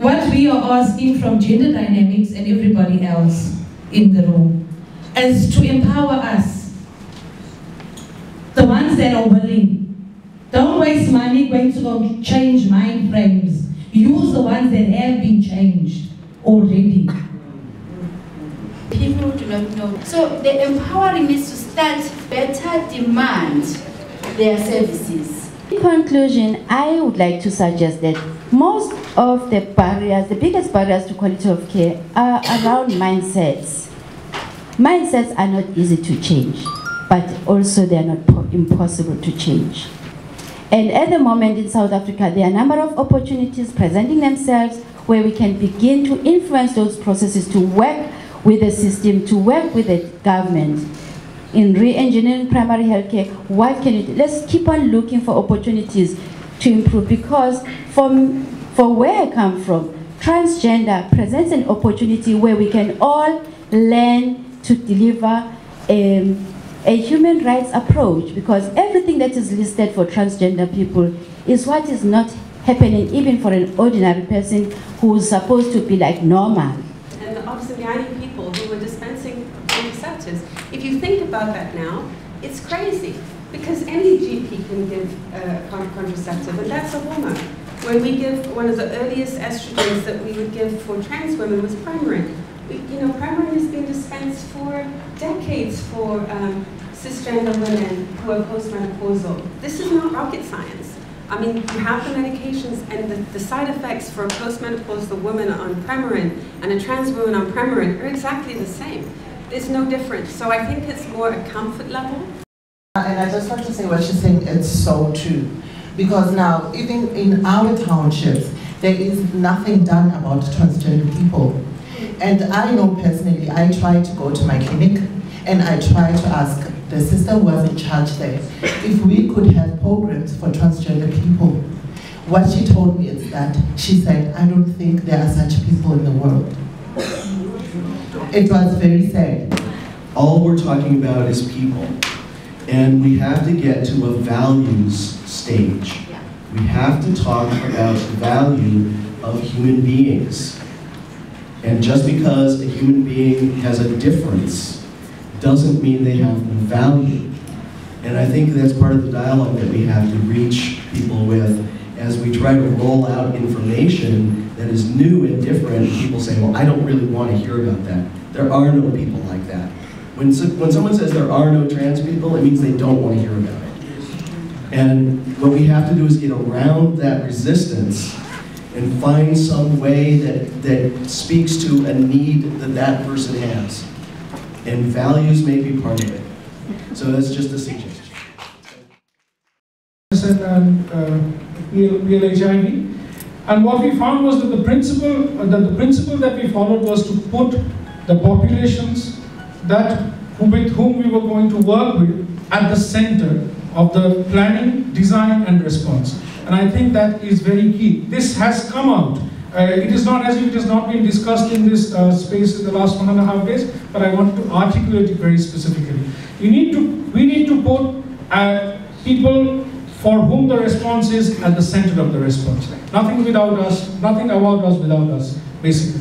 what we are asking from gender dynamics and everybody else in the room is to empower us, the ones that are willing. Don't waste money going to go change mind frames. Use the ones that have been changed already. People do not know. So the empowering needs to start better demand their services. In conclusion, I would like to suggest that most of the barriers, the biggest barriers to quality of care are around mindsets. Mindsets are not easy to change, but also they are not impossible to change. And at the moment in South Africa, there are a number of opportunities presenting themselves where we can begin to influence those processes, to work with the system, to work with the government in re-engineering primary healthcare. What can it? Let's keep on looking for opportunities to improve, because for where I come from, transgender presents an opportunity where we can all learn to deliver a human rights approach, because everything that is listed for transgender people is what is not happening even for an ordinary person who is supposed to be like normal. And the Oxymiani people who were dispensing contraceptives, if you think about that now, it's crazy, because any GP can give a contraceptive, and that's a hormone. When we give, one of the earliest estrogens that we would give for trans women was Premarin. Premarin has been dispensed for decades for cisgender women who are postmenopausal. This is not rocket science. I mean, you have the medications, and the side effects for a postmenopausal woman on Premarin and a trans woman on Premarin are exactly the same. There's no difference. So I think it's more a comfort level. And I just want to say what she's saying, it's so true. Because now, even in our townships, there is nothing done about transgender people. And I know personally, I try to go to my clinic and I try to ask the sister who was in charge there if we could have programs for transgender people. What she told me is that, she said, I don't think there are such people in the world. It was very sad. All we're talking about is people. And we have to get to a values stage. We have to talk about the value of human beings. And just because a human being has a difference doesn't mean they have value. And I think that's part of the dialogue that we have to reach people with as we try to roll out information that is new and different. People say, well, I don't really want to hear about that. There are no people like that. When someone says there are no trans people, it means they don't want to hear about it. And what we have to do is get around that resistance and find some way that speaks to a need that person has. And values may be part of it. So that's just a suggestion. And PLHIV. And what we found was that the principle that we followed was to put the populations with whom we were going to work with at the center of the planning, design, and response. And I think that is very key. This has come out. It is not as if it has not been discussed in this space in the last 1.5 days, but I want to articulate it very specifically. We need to put people for whom the response is at the center of the response. Nothing without us, nothing about us without us, basically.